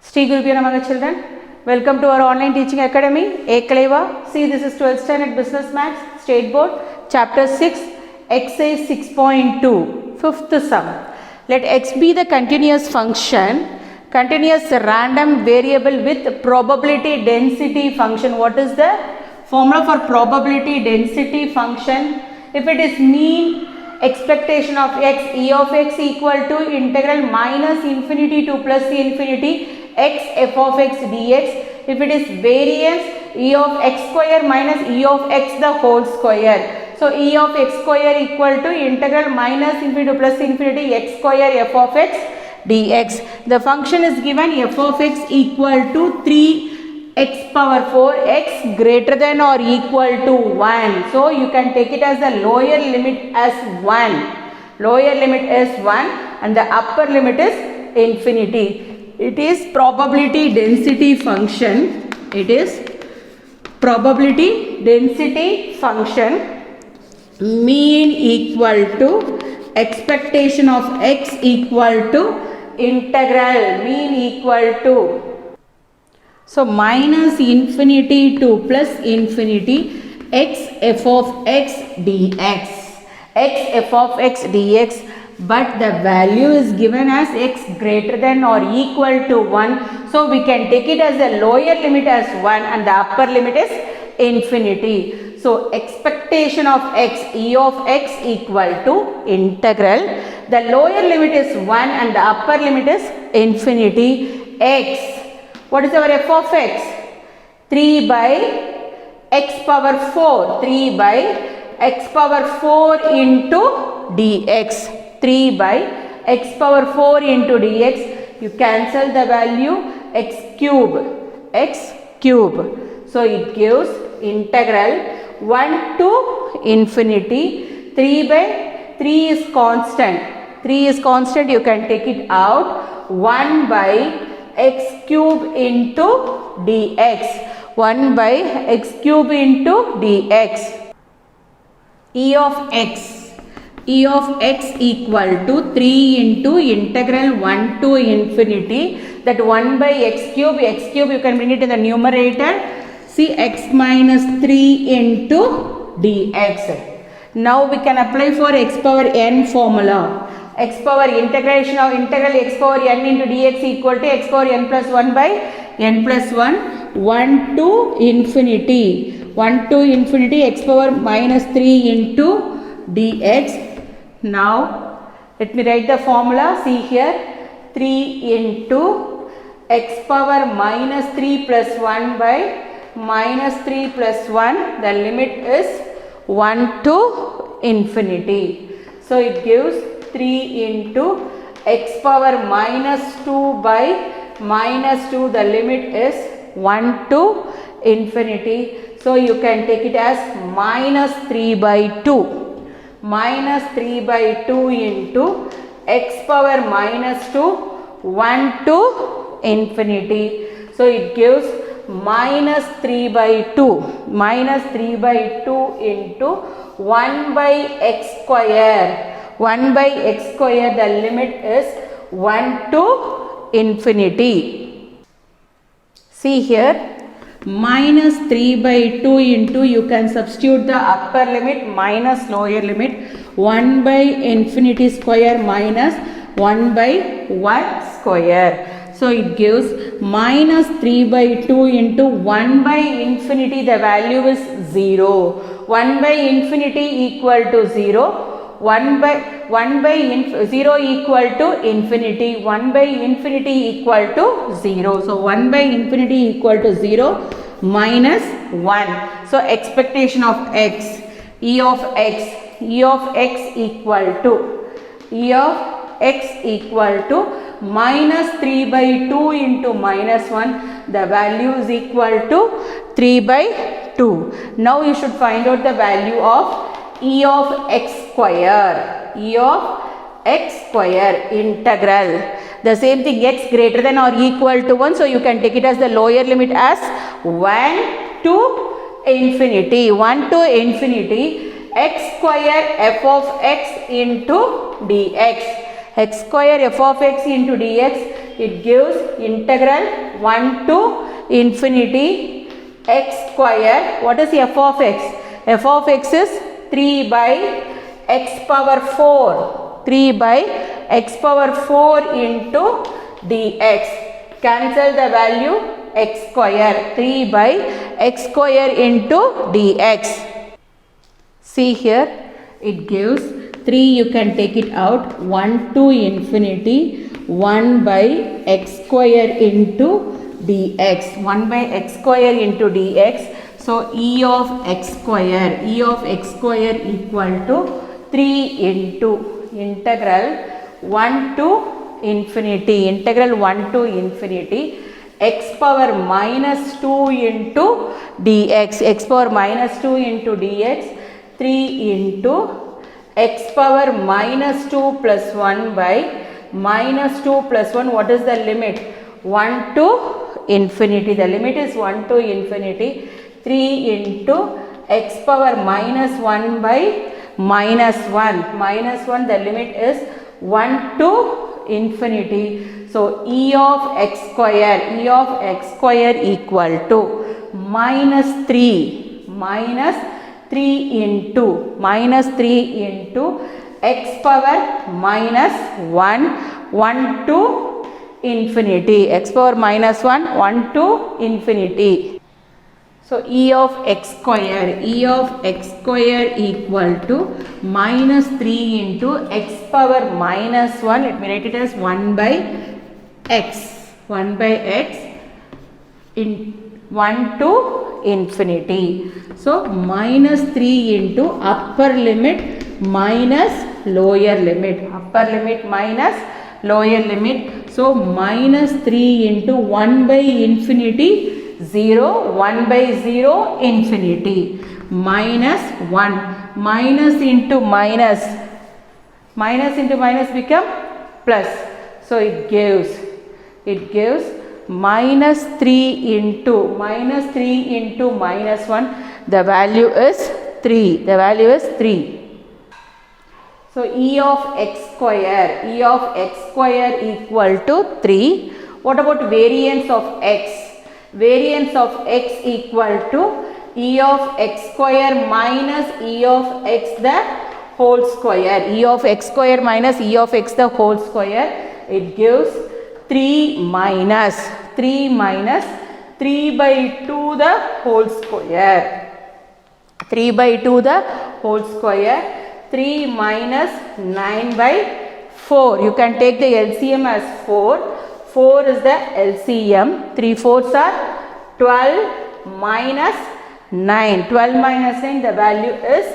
Sri Gurubhyo Namaha children. Welcome to our online teaching academy, Ekaleva. See, this is 12th standard business maths, state board, chapter 6, exercise 6.2, fifth sum. Let x be the continuous function, continuous random variable with probability density function. What is the formula for probability density function? If it is mean expectation of x, e of x equal to integral minus infinity to plus infinity x f of x dx. If it is variance, e of x square minus e of x the whole square. So e of x square equal to integral minus infinity to plus infinity x square f of x dx. The function is given f of x equal to 3x power 4 x greater than or equal to 1. So you can take it as the lower limit as 1. Lower limit is 1 and the upper limit is infinity. It is probability density function. It is probability density function. Mean equal to expectation of x equal to integral mean equal to. So minus infinity to plus infinity x f of x dx. X f of x dx. But the value is given as x greater than or equal to 1. So we can take it as the lower limit as 1 and the upper limit is infinity. So expectation of x, e of x equal to integral. The lower limit is 1 and the upper limit is infinity. X. What is our f of x? 3 by x power 4. 3 by x power 4 into dx. 3 by x power 4 into dx. You cancel the value x cube. X cube. So it gives integral 1 to infinity. 3 by 3 is constant. 3 is constant. You can take it out. 1 by x cube into dx. 1 by x cube into dx. E of x. E of x equal to 3 into integral 1 to infinity. That 1 by x cube you can bring it in the numerator. See, x minus 3 into dx. Now we can apply for x power n formula. X power integration of integral x power n into dx equal to x power n plus 1 by n plus 1. 1 to infinity. 1 to infinity x power minus 3 into dx. Now let me write the formula. See here, 3 into x power minus 3 plus 1 by minus 3 plus 1. The limit is 1 to infinity. So it gives 3 into x power minus 2 by minus 2. The limit is 1 to infinity. So you can take it as minus 3 by 2. Minus 3 by 2 into x power minus 2 1 to infinity. So it gives minus 3 by 2. Minus 3 by 2 into 1 by x square. 1 by x square, the limit is 1 to infinity. See here, minus 3 by 2 into, you can substitute the upper limit minus lower limit. 1 by infinity square minus 1 by 1 square. So it gives minus 3 by 2 into 1 by infinity. The value is 0. 1 by infinity equal to 0. 1 by 0 equal to infinity. 1 by infinity equal to 0. So 1 by infinity equal to 0 minus 1. So expectation of x, e of x equal to minus 3 by 2 into minus 1. The value is equal to 3 by 2. Now you should find out the value of e of x square. E of x square integral. The same thing, x greater than or equal to 1. So you can take it as the lower limit as 1 to infinity. 1 to infinity. X square f of x into dx. X square f of x into dx. It gives integral 1 to infinity x square. What is f of x? F of x is 3 by x power 4. 3 by x power 4 into dx. Cancel the value x square. 3 by x square into dx. See here, it gives 3, you can take it out, 1 to infinity 1 by x square into dx. 1 by x square into dx. So E of x square equal to 3 into integral 1 to infinity x power minus 2 into dx. X power minus 2 into dx. 3 into x power minus 2 plus 1 by minus 2 plus 1. What is the limit? 1 to infinity. The limit is 1 to infinity. 3 into x power minus 1 by minus 1. Minus 1, the limit is 1 to infinity. So E of x square equal to minus 3 into x power minus 1 to infinity. X power minus 1 to infinity. So E of x square equal to minus 3 into x power minus 1. Let me write it as 1 by x in 1 to infinity. So minus 3 into upper limit minus lower limit. Upper limit minus lower limit. So minus 3 into 1 by infinity 0, 1 by 0 infinity, minus 1, minus into minus become plus. So it gives minus 3 into minus 1, the value is 3. So E of x square equal to 3. What about variance of x? Variance of x equal to E of x square minus E of x the whole square. E of x square minus E of x the whole square. It gives 3 minus 3 by 2 the whole square. 3 by 2 the whole square. 3 minus 9 by 4. You can take the LCM as 4. 4 is the LCM. 3 fourths are 12 minus 9. 12 minus 9, the value is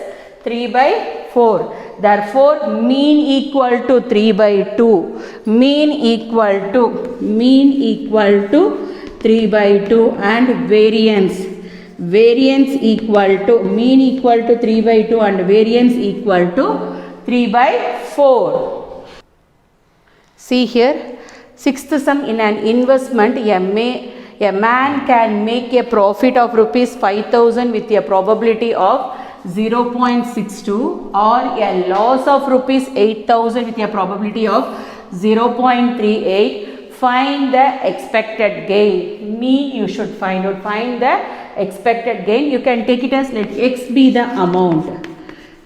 3 by 4. Therefore, mean equal to 3 by 2. Mean equal to 3 by 2 and variance equal to mean equal to 3 by 2 and variance equal to 3 by 4. See here. Sixth sum, in an investment, a man can make a profit of rupees 5,000 with a probability of 0.62 or a loss of rupees 8,000 with a probability of 0.38. Find the expected gain. You should find out. Find the expected gain. You can take it as let x be the amount.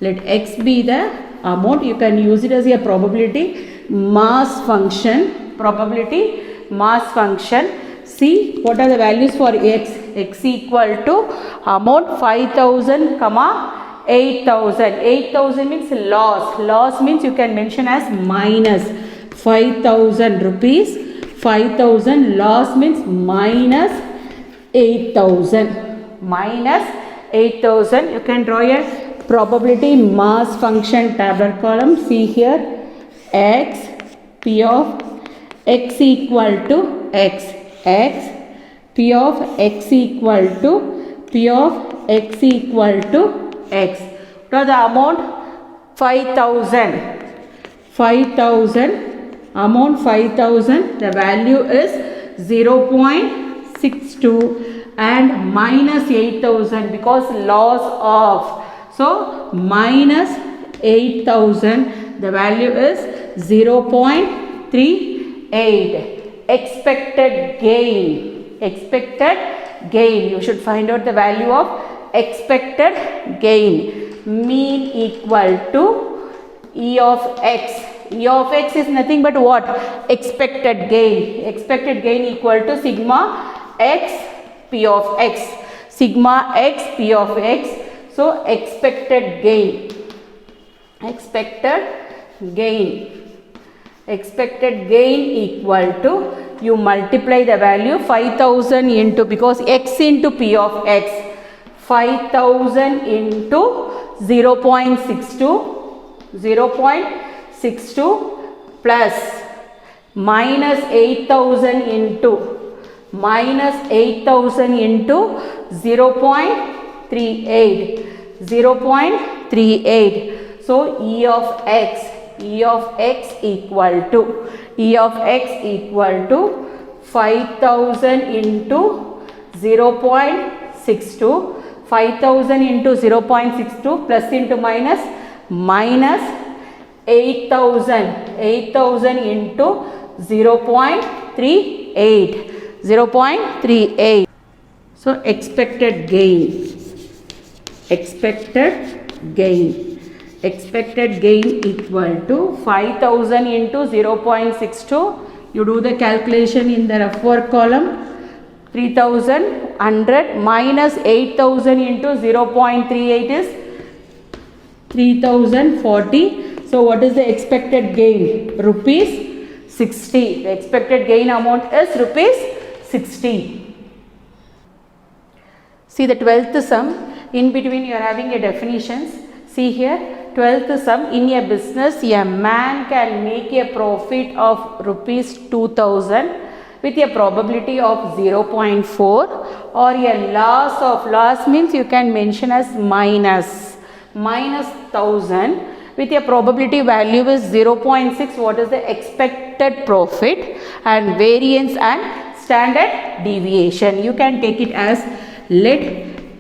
Let x be the amount. You can use it as a probability mass function. See what are the values for x. X equal to amount 5,000 comma 8,000. 8,000 means loss. Loss means you can mention as minus 5,000 rupees. 5,000 loss means minus 8,000. Minus 8,000. You can draw a probability mass function tabular column. See here x p of x equal to x. P of x equal to x. What are the amount? 5,000. 5,000. Amount 5,000. The value is 0.62 and minus 8,000 because loss of. So minus 8,000. The value is 0.38. expected gain. Expected gain. You should find out the value of expected gain. Mean equal to E of x. E of x is nothing but what? Expected gain. Expected gain equal to sigma x p of x. Sigma x p of x. So expected gain. Expected gain. Expected gain equal to, you multiply the value 5000 into, because x into p of x, 5000 into 0.62, 0.62 plus minus 8000 into, minus 8000 into 0.38, 0.38. So E of x, E of x equal to, E of x equal to 5000 into 0.62, 5000 into 0.62 plus into minus, minus 8000, 8000 into 0.38, 0.38. So expected gain, expected gain. Expected gain equal to 5000 into 0.62. You do the calculation in the rough work column. 3100 minus 8000 into 0.38 is 3040. So what is the expected gain? Rupees 60. The expected gain amount is rupees 60. See the 12th sum. In between you are having a definitions. See here, 12th sum. In a business, a man can make a profit of rupees 2000 with a probability of 0.4, or a loss of, loss means you can mention as minus 1000 with a probability value is 0.6. What is the expected profit and variance and standard deviation? You can take it as, let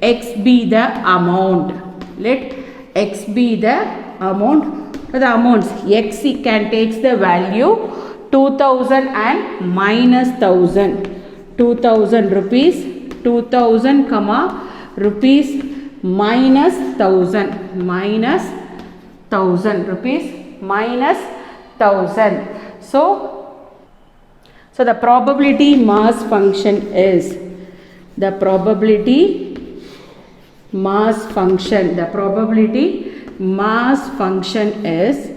x be the amount. Let x be the amount. The amounts, x can take the value 2000 and minus 1000. 2000 rupees, 2000 comma rupees minus 1000, minus 1000 rupees, minus 1000. So the probability mass function is, the probability mass function, the probability mass function is,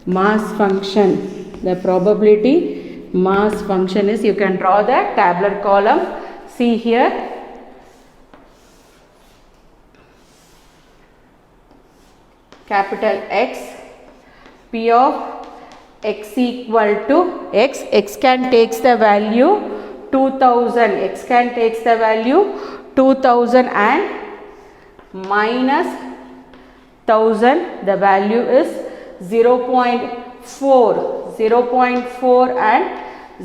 mass function, the probability mass function is, you can draw the tabular column. See here, capital X, P of x equal to x, x can takes the value 2000, x can takes the value 2000 and minus 1000, the value is 0.4, 0.4 and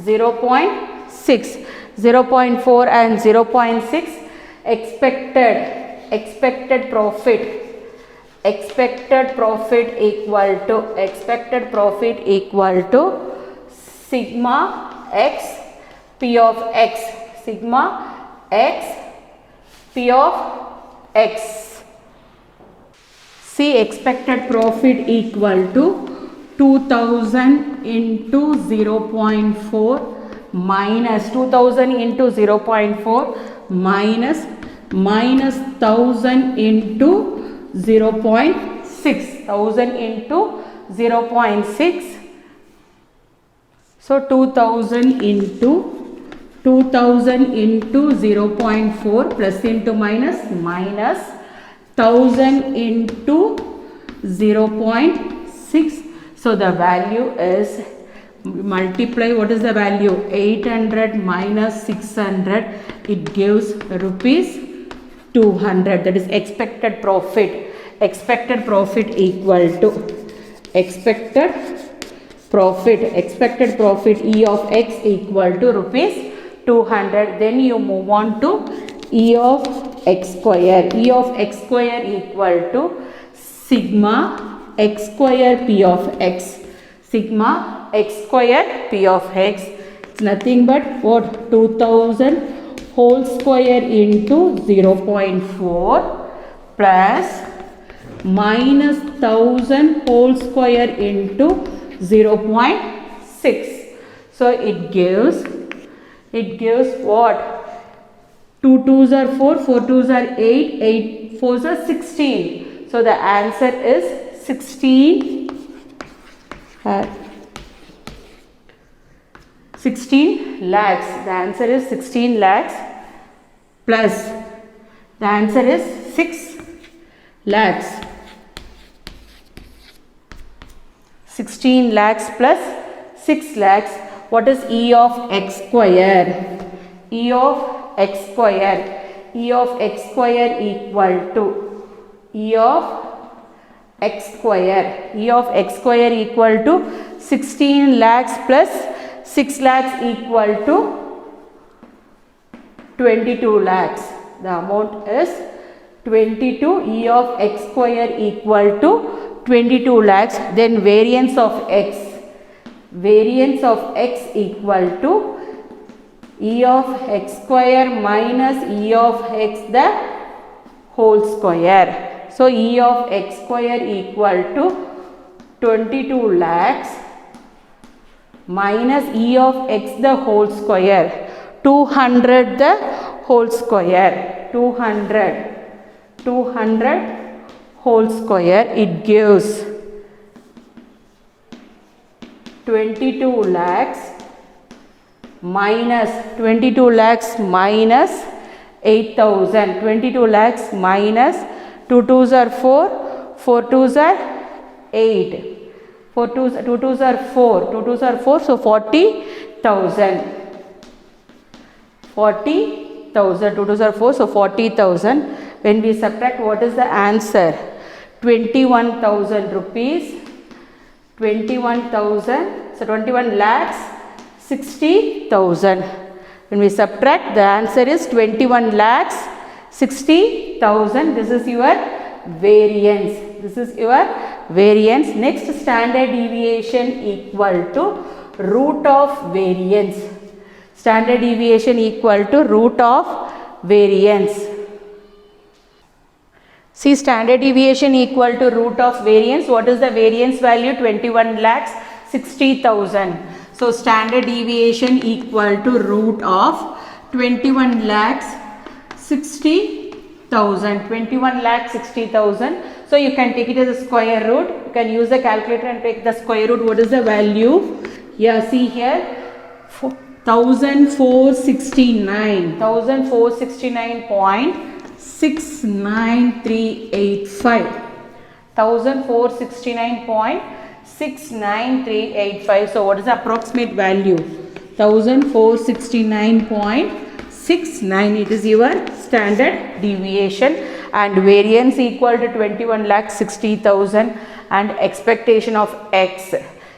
0.6, 0.4 and 0.6. Expected profit, expected profit equal to, expected profit equal to sigma x p of x, sigma x p of x. See, expected profit equal to 2000 into 0.4 minus 2000 into 0.4 minus 1000 into 0.6, 1000 into 0.6. So 2000 into 0.4 plus into minus 1000 into 0.6. So the value is, multiply, what is the value? 800 minus 600, it gives rupees 200. That is expected profit. Expected profit equal to, expected profit E of x equal to rupees 200. Then you move on to E of x square. E of x square equal to sigma x square p of x. Sigma x square p of x It's nothing but what? 2000 whole square into 0.4 plus minus 1000 whole square into 0.6. So it gives what? 2 2s are 4, 4 2s are 8, 8 4s are 16. So the answer is 16 lakhs. The answer is 16 lakhs plus the answer is 6 lakhs. 16 lakhs plus 6 lakhs. What is E of x square? E of x square. E of x square equal to E of x square. E of x square equal to 16 lakhs plus 6 lakhs equal to 22 lakhs. The amount is 22. E of x square equal to 22 lakhs. Then variance of x. Variance of x equal to E of x square minus E of x the whole square. So E of x square equal to 22 lakhs minus E of x the whole square. 200 the whole square. 200 whole square. It gives 22 lakhs minus 8,000. 22 lakhs minus 2 2s are 4, 4 2s are 8. 2 2s are 4, 2 2s are 4, so 40,000. 40,000, 2 2s are 4, so 40,000. When we subtract, what is the answer? 21,000 rupees. 21,000, so 21 lakhs 60,000. When we subtract, the answer is 21 lakhs 60,000. This is your variance. This is your variance. Next, standard deviation equal to root of variance. Standard deviation equal to root of variance. See, standard deviation equal to root of variance. What is the variance value? 21 lakhs 60,000. So standard deviation equal to root of 21 lakhs 60,000. 21 lakhs 60,000. So you can take it as a square root. You can use the calculator and take the square root. What is the value? Yeah, see here. 1469. 1469.69385. 1469.69385. So what is the approximate value? 1469.69. It is your standard deviation, and variance equal to 21 lakh 60,000, and expectation of x.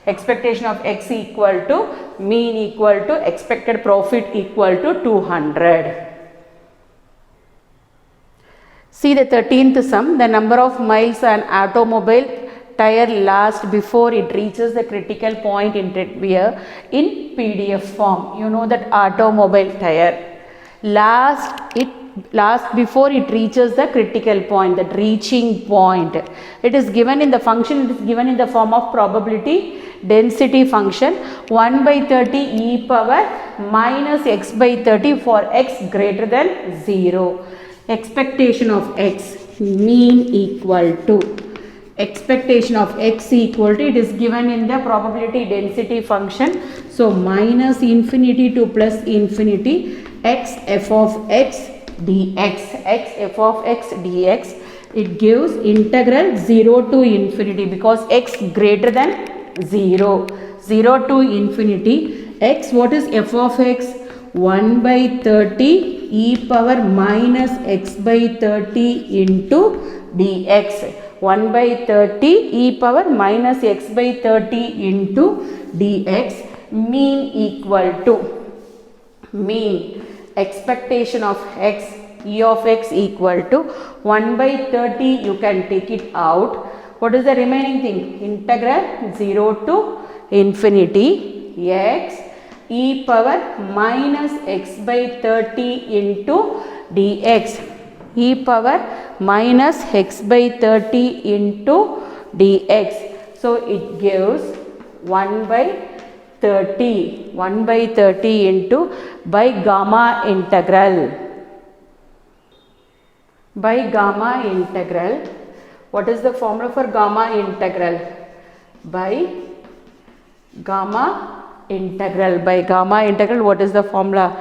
Expectation of x equal to mean equal to expected profit equal to 200. See the 13th sum. The number of miles an automobile tire lasts before it reaches the critical point in PDF form. You know that automobile tire lasts before it reaches the critical point, that reaching point. It is given in the function, it is given in the form of probability density function 1 by 30 e power minus x by 30 for x greater than 0. Expectation of x, mean equal to, expectation of x equal to, it is given in the probability density function. So minus infinity to plus infinity, x f of x dx, x f of x dx. It gives integral 0 to infinity, because x greater than 0. 0 to infinity, x, what is f of x? 1 by 30 e power minus x by 30 into dx. 1 by 30 e power minus x by 30 into dx. Mean equal to, mean, expectation of x, e of x equal to 1 by 30, you can take it out. What is the remaining thing? Integral 0 to infinity x, e power minus x by 30 into dx, e power minus x by 30 into dx. So it gives 1 by 30 into by gamma integral. By gamma integral, what is the formula for gamma integral? By gamma integral, what is the formula?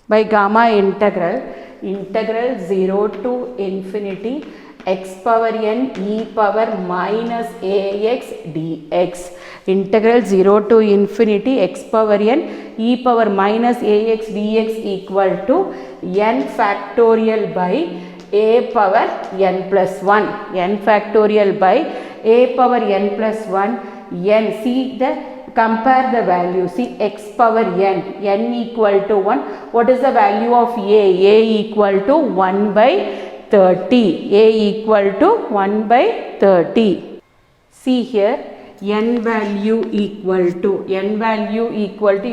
By gamma integral, integral 0 to infinity x power n e power minus ax dx. Integral 0 to infinity x power n e power minus ax dx equal to n factorial by a power n plus 1. N factorial by a power n plus 1 n. See the compare the value. See x power n equal to 1. What is the value of a? A equal to 1 by 30. A equal to 1 by 30. See here, n value equal to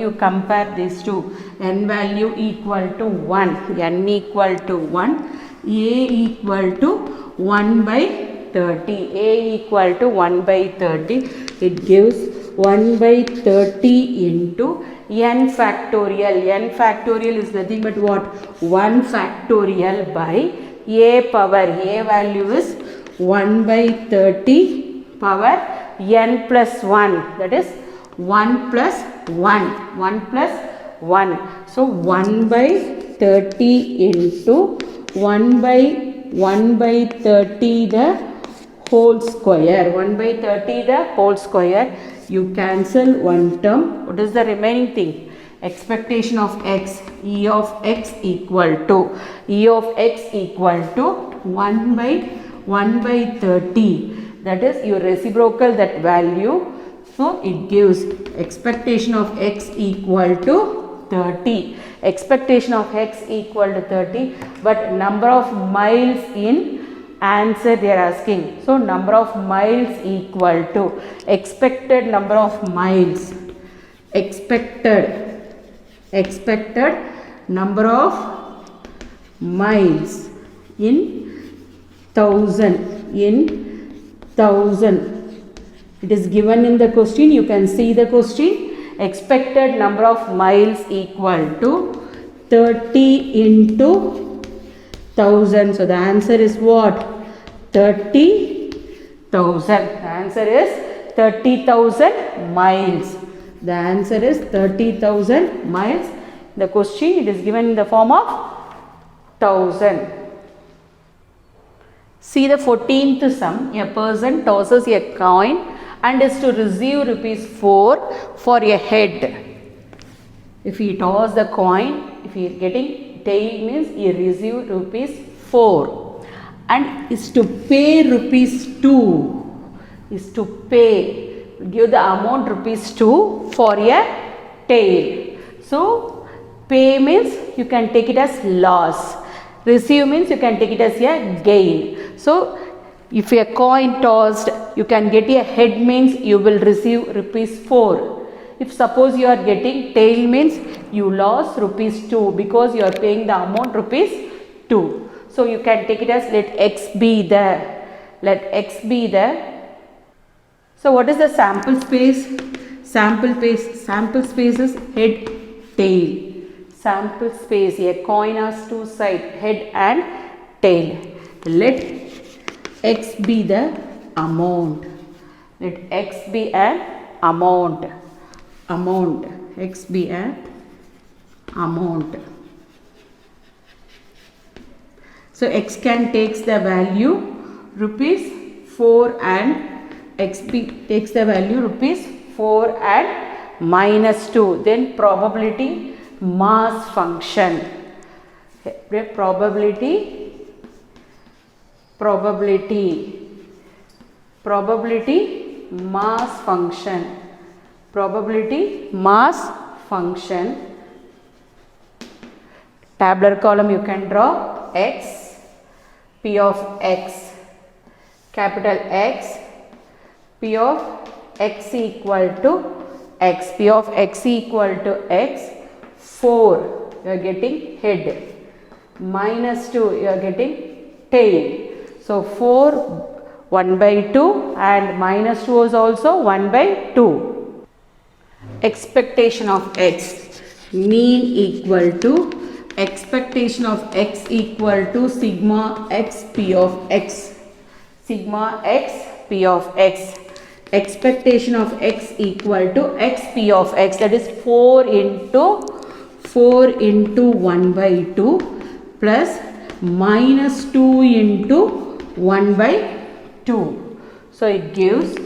you compare these two. N value equal to 1. N equal to 1. A equal to 1 by 30. A equal to 1 by 30. It gives 1 by 30 into n factorial. N factorial is nothing but what? 1 factorial by a power. A value is 1 by 30 power n plus 1. That is 1 plus 1. 1 plus 1. So 1 by 30 into 1 by 30 the whole square. 1 by 30 the whole square. You cancel one term. What is the remaining thing? Expectation of x. E of x equal to 1 by 30. That is you reciprocal that value. So it gives expectation of x equal to 30. Expectation of x equal to 30. But number of miles in answer they are asking. So number of miles equal to expected number of miles. Expected number of miles in 1000. It is given in the question. You can see the question. Expected number of miles equal to 30 into 1000. So the answer is what? 30,000. The answer is 30,000 miles. The answer is 30,000 miles. The question, it is given in the form of 1000. See the 14th sum. A person tosses a coin and is to receive rupees 4 for a head. If he tosses the coin, if he is getting tail means he receive rupees 4 and is to pay rupees 2. Is to pay, give the amount rupees 2 for a tail. So pay means you can take it as loss. Receive means you can take it as a gain. So if a coin tossed, you can get a head means you will receive rupees 4. If suppose you are getting tail means you lost rupees 2 because you are paying the amount rupees 2. So you can take it as let x be there. Let x be there. So what is the sample space? Sample space is head, tail. Sample space, a coin has two sides, head and tail. Let x be the amount. Let x be an amount. X be an amount. So x can takes the value rupees 4 and x takes the value rupees 4 and minus 2. Then probability mass function. Probability mass function. Probability mass function. Tabular column you can draw x, p of x, capital X, p of x equal to x. P of x equal to x. 4, you are getting head. Minus 2, you are getting tail. So 4, 1 by 2, and minus 2 is also 1 by 2. Expectation of x. Mean equal to expectation of x equal to sigma x p of x. Sigma x p of x. Expectation of x equal to x p of x, that is 4 into 1 by 2 plus minus 2 into 1 by 2. So it gives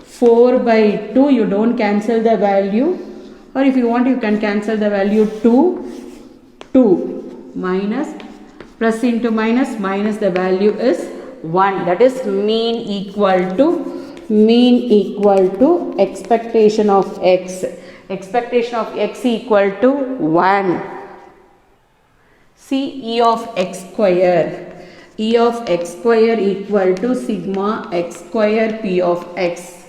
4 by 2, you don't cancel the value, or if you want you can cancel the value 2 minus plus into minus the value is 1, that is mean equal to expectation of x. Expectation of x equal to 1. See E of x square. E of x square equal to sigma x square p of x.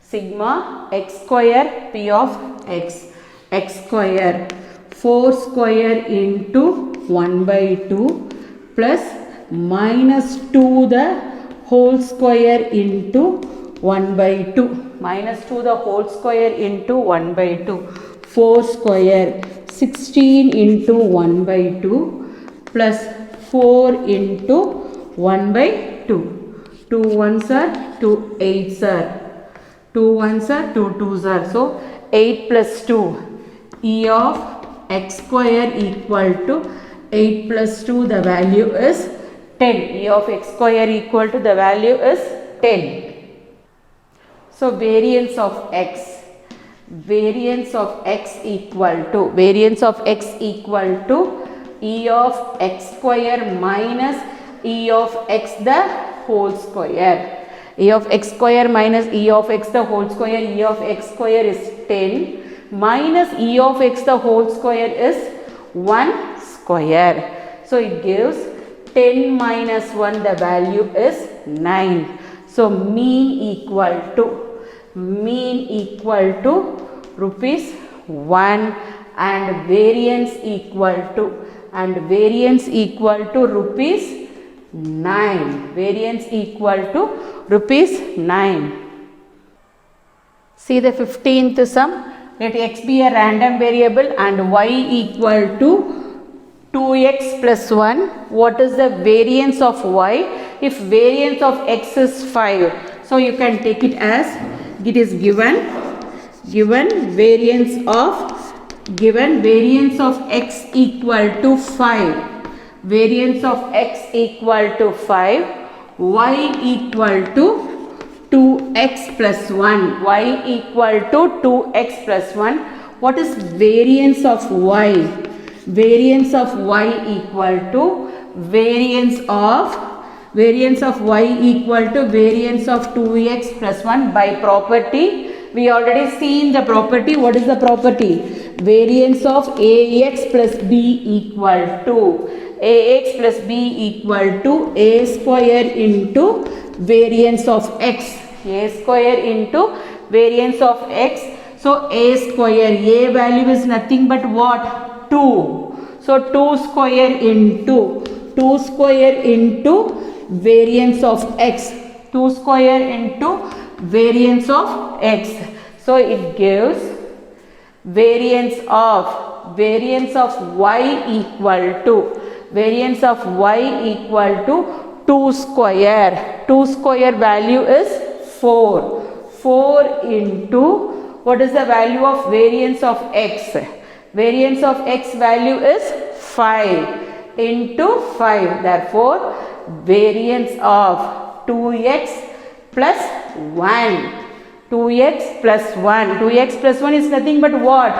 Sigma x square p of x. X square 4 square into 1 by 2 plus minus 2 the whole square into 1 by 2. Minus 2 the whole square into 1 by 2. 4 square 16 into 1 by 2 plus 4 into 1 by 2. 2 ones are 2 8s are. 2 ones are 2 2s are. So 8 plus 2. E of x square equal to 8 plus 2, the value is 10. E of x square equal to the value is 10. So variance of x. Variance of x equal to E of x square minus E of x the whole square. E of x square minus E of x the whole square. E of x square is 10 minus E of x the whole square is 1 square. So it gives 10 minus 1, the value is 9. So mean equal to rupees 1 and variance equal to rupees 9. Variance equal to rupees 9. See the 15th sum. Let x be a random variable and y equal to 2x plus 1. What is the variance of y? If variance of x is 5, so you can take it as it is given variance of x equal to 5. Variance of x equal to 5. Y equal to 2x plus 1. Y equal to 2x plus 1. What is variance of y? Variance of y equal to variance of y equal to variance of 2x plus 1 by property. We already seen the property. What is the property? Variance of ax plus b equal to ax plus b equal to a square into variance of x. A square into variance of x. So a square, a value is nothing but what? 2. So 2 square into variance of x. 2 square into variance of x. So it gives variance of y equal to 2 square. 2 square value is 4. 4 into, what is the value of variance of x? Variance of x value is 5 into 5. Therefore, variance of 2x plus 1. 2x plus 1. 2x plus 1 is nothing but what?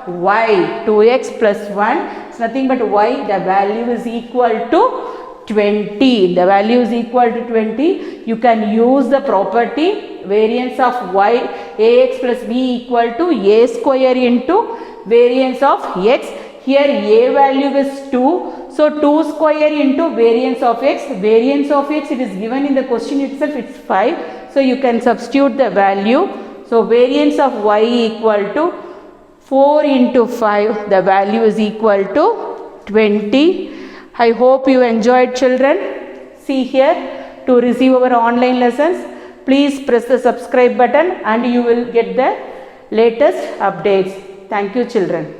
Y. 2x plus 1 is nothing but y. The value is equal to 20. The value is equal to 20. You can use the property variance of y, ax plus b equal to a square into variance of x. Here a value is 2. So 2 square into variance of x. Variance of x, it is given in the question itself, it's 5. So you can substitute the value. So variance of y equal to 4 into 5, the value is equal to 20. I hope you enjoyed, children. See here, to receive our online lessons, please press the subscribe button and you will get the latest updates. Thank you, children.